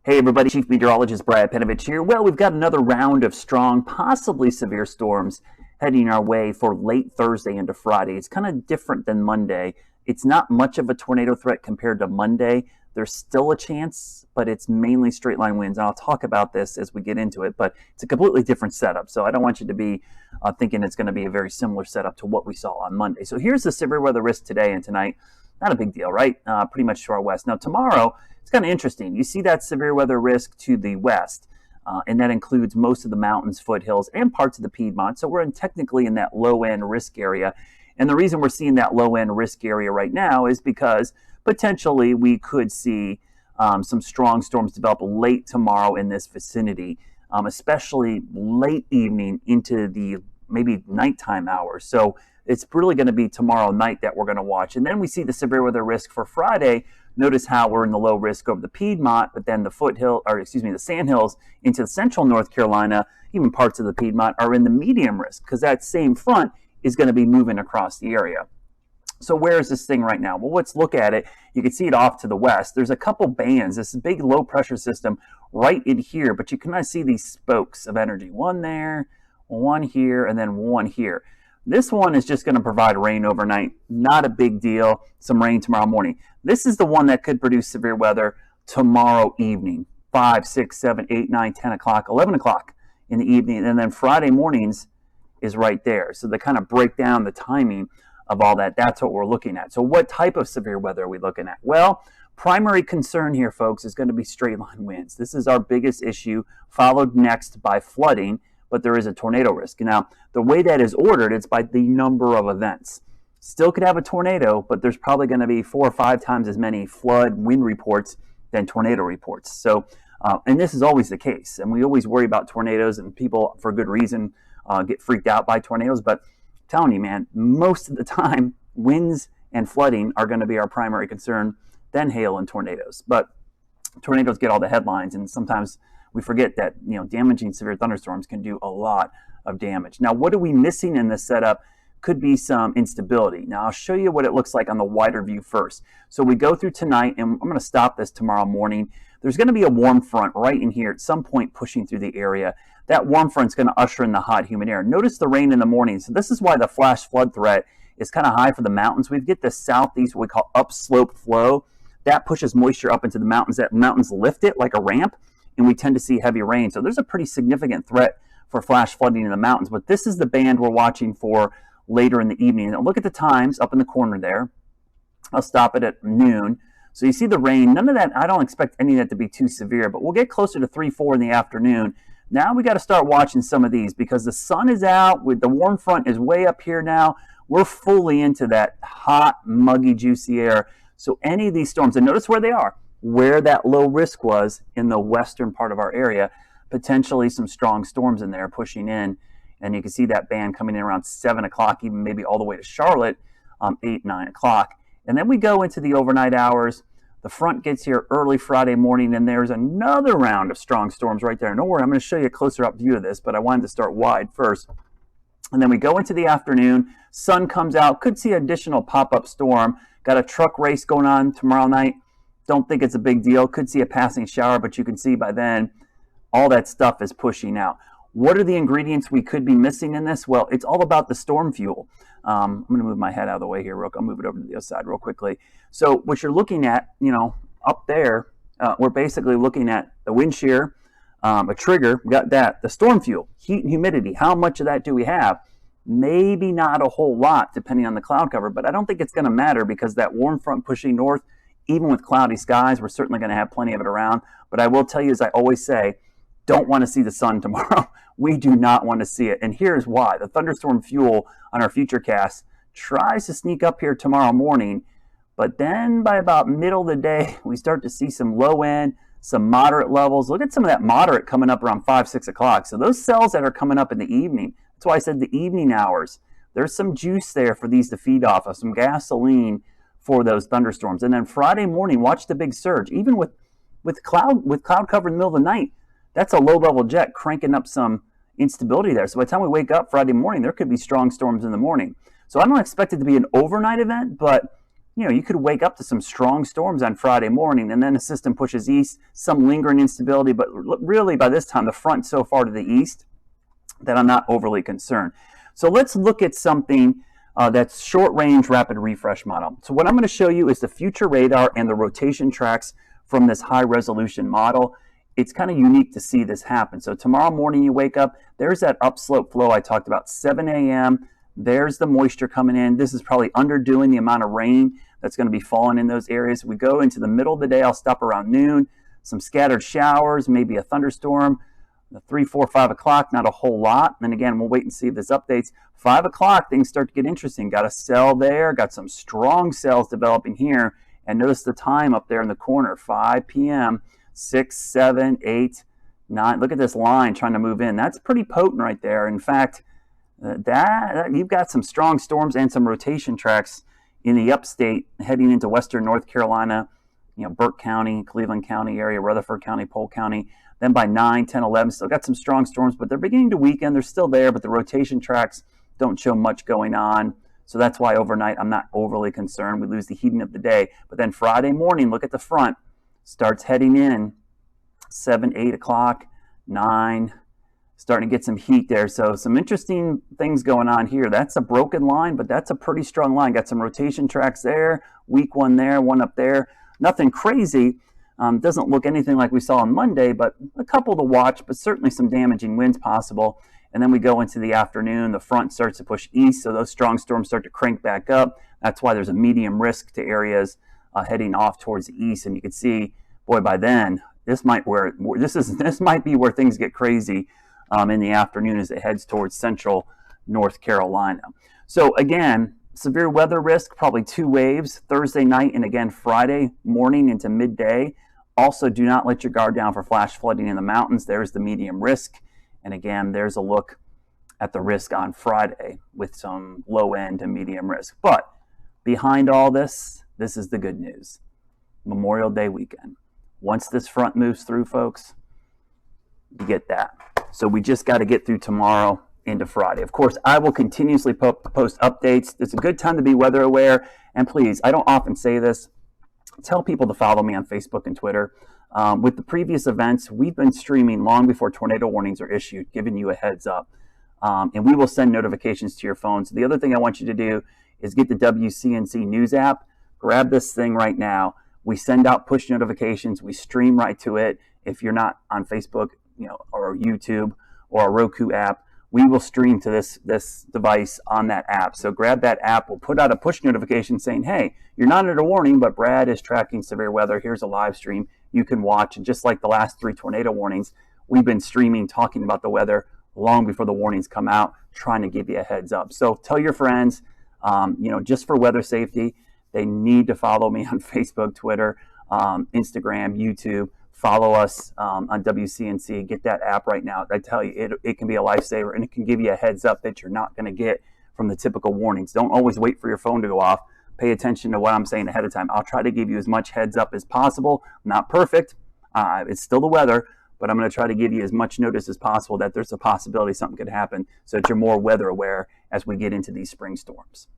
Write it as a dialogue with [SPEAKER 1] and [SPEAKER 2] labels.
[SPEAKER 1] Hey everybody, Chief Meteorologist Brad Penovich here. Well, we've got another round of strong, possibly severe storms heading our way for late Thursday into Friday. It's kind of different than Monday. It's not much of a tornado threat compared to Monday. There's still a chance, but it's mainly straight line winds. And I'll talk about this as we get into it, but it's a completely different setup. So I don't want you to be thinking it's going to be a very similar setup to what we saw on Monday. So here's the severe weather risk today and tonight. Not a big deal, right? Pretty much to our west. Now tomorrow, it's kind of interesting. You see that severe weather risk to the west, and that includes most of the mountains, foothills, and parts of the Piedmont. So we're technically in that low-end risk area. And the reason we're seeing that low-end risk area right now is because potentially we could see some strong storms develop late tomorrow in this vicinity, especially late evening into the maybe nighttime hours. So it's really going to be tomorrow night that we're going to watch. And then we see the severe weather risk for Friday. Notice how we're in the low risk over the Piedmont, but then the Sandhills into the central North Carolina, even parts of the Piedmont are in the medium risk because that same front is going to be moving across the area. So where is this thing right now? Well, let's look at it. You can see it off to the west. There's a couple bands. This big low pressure system right in here, but you can kind of see these spokes of energy. One there, one here, and then one here. This one is just going to provide rain overnight. Not a big deal. Some rain tomorrow morning. This is the one that could produce severe weather tomorrow evening. 5, 6, 7, 8, 9, 10 o'clock, 11 o'clock in the evening. And then Friday mornings is right there. So they kind of break down the timing of all that. That's what we're looking at. So what type of severe weather are we looking at? Well, primary concern here, folks, is going to be straight line winds. This is our biggest issue, followed next by flooding. But there is a tornado risk. Now, the way that is ordered, it's by the number of events. Still could have a tornado, but there's probably going to be 4 or 5 times as many flood wind reports than tornado reports. So, and this is always the case. And we always worry about tornadoes, and people, for good reason, get freaked out by tornadoes. But I'm telling you, man, most of the time, winds and flooding are going to be our primary concern, then hail and tornadoes. But tornadoes get all the headlines, and sometimes we forget that damaging severe thunderstorms can do a lot of damage. Now, what are we missing in this setup? Could be some instability. Now, I'll show you what it looks like on the wider view first. So we go through tonight, and I'm going to stop this tomorrow morning. There's going to be a warm front right in here at some point pushing through the area. That warm front's going to usher in the hot, humid air. Notice the rain in the morning. So this is why the flash flood threat is kind of high for the mountains. We get this southeast, what we call upslope flow. That pushes moisture up into the mountains. That mountains lift it like a ramp, and we tend to see heavy rain. So there's a pretty significant threat for flash flooding in the mountains. But this is the band we're watching for later in the evening. Now look at the times up in the corner there. I'll stop it at noon. So you see the rain. None of that, I don't expect any of that to be too severe, but we'll get closer to 3, 4 in the afternoon. Now we got to start watching some of these because the sun is out. With the warm front is way up here now. We're fully into that hot, muggy, juicy air. So any of these storms, and notice where they are, where that low risk was in the western part of our area, potentially some strong storms in there pushing in. And you can see that band coming in around 7 o'clock, even maybe all the way to Charlotte, 8, 9 o'clock. And then we go into the overnight hours. The front gets here early Friday morning, and there's another round of strong storms right there. Don't worry, I'm going to show you a closer up view of this, but I wanted to start wide first. And then we go into the afternoon. Sun comes out. Could see additional pop-up storm. Got a truck race going on tomorrow night. Don't think it's a big deal. Could see a passing shower, but you can see by then all that stuff is pushing out. What are the ingredients we could be missing in this? Well, it's all about the storm fuel. I'm going to move my head out of the way here. I'll move it over to the other side real quickly. So what you're looking at, up there, we're basically looking at the wind shear, a trigger. We got that. The storm fuel, heat and humidity. How much of that do we have? Maybe not a whole lot, depending on the cloud cover, but I don't think it's going to matter because that warm front pushing north, even with cloudy skies, we're certainly going to have plenty of it around. But I will tell you, as I always say, don't want to see the sun tomorrow. We do not want to see it. And here's why. The thunderstorm fuel on our futurecast tries to sneak up here tomorrow morning, but then by about middle of the day, we start to see some low end, some moderate levels. Look at some of that moderate coming up around 5, 6 o'clock. So those cells that are coming up in the evening, that's why I said the evening hours, there's some juice there for these to feed off of, some gasoline for those thunderstorms. And then Friday morning, watch the big surge. Even with cloud cover in the middle of the night, that's a low-level jet cranking up some instability there. So by the time we wake up Friday morning, there could be strong storms in the morning. So I don't expect it to be an overnight event, but you could wake up to some strong storms on Friday morning, and then the system pushes east, some lingering instability, but really by this time the front's so far to the east that I'm not overly concerned. So let's look at something that's short-range rapid refresh model. So what I'm going to show you is the future radar and the rotation tracks from this high-resolution model. It's kind of unique to see this happen. So tomorrow morning you wake up, there's that upslope flow I talked about, 7 a.m. There's the moisture coming in. This is probably underdoing the amount of rain that's going to be falling in those areas. We go into the middle of the day, I'll stop around noon, some scattered showers, maybe a thunderstorm. 3, 4, 5 o'clock, not a whole lot. And then again, we'll wait and see if this updates. 5 o'clock, things start to get interesting. Got a cell there, got some strong cells developing here. And notice the time up there in the corner, 5 p.m., 6, 7, 8, 9. Look at this line trying to move in. That's pretty potent right there. In fact, that you've got some strong storms and some rotation tracks in the upstate heading into western North Carolina, Burke County, Cleveland County area, Rutherford County, Polk County. Then by 9, 10, 11, still got some strong storms, but they're beginning to weaken. They're still there, but the rotation tracks don't show much going on. So that's why overnight I'm not overly concerned. We lose the heating of the day. But then Friday morning, look at the front, starts heading in 7, 8 o'clock, 9, starting to get some heat there. So some interesting things going on here. That's a broken line, but that's a pretty strong line. Got some rotation tracks there, weak one there, one up there. Nothing crazy. Doesn't look anything like we saw on Monday, but a couple to watch, but certainly some damaging winds possible. And then we go into the afternoon, the front starts to push east, so those strong storms start to crank back up. That's why there's a medium risk to areas heading off towards the east. And you can see, boy, by then, this might be where things get crazy in the afternoon as it heads towards central North Carolina. So again, severe weather risk, probably 2 waves, Thursday night and again Friday morning into midday. Also, do not let your guard down for flash flooding in the mountains. There's the medium risk. And again, there's a look at the risk on Friday with some low end to medium risk. But behind all this, this is the good news. Memorial Day weekend. Once this front moves through, folks, you get that. So we just got to get through tomorrow into Friday. Of course, I will continuously post updates. It's a good time to be weather aware. And please, I don't often say this, tell people to follow me on Facebook and Twitter. With the previous events, we've been streaming long before tornado warnings are issued, giving you a heads up. And we will send notifications to your phone. So the other thing I want you to do is get the WCNC News app. Grab this thing right now. We send out push notifications. We stream right to it. If you're not on Facebook, or YouTube or a Roku app, we will stream to this device on that app. So grab that app. We'll put out a push notification saying, hey, you're not under a warning, but Brad is tracking severe weather. Here's a live stream you can watch. And just like the last 3 tornado warnings, we've been streaming, talking about the weather long before the warnings come out, trying to give you a heads up. So tell your friends, just for weather safety, they need to follow me on Facebook, Twitter, Instagram, YouTube. Follow us on WCNC. Get that app right now. I tell you, it can be a lifesaver, and it can give you a heads up that you're not going to get from the typical warnings. Don't always wait for your phone to go off. Pay attention to what I'm saying ahead of time. I'll try to give you as much heads up as possible. Not perfect. It's still the weather, but I'm going to try to give you as much notice as possible that there's a possibility something could happen so that you're more weather aware as we get into these spring storms.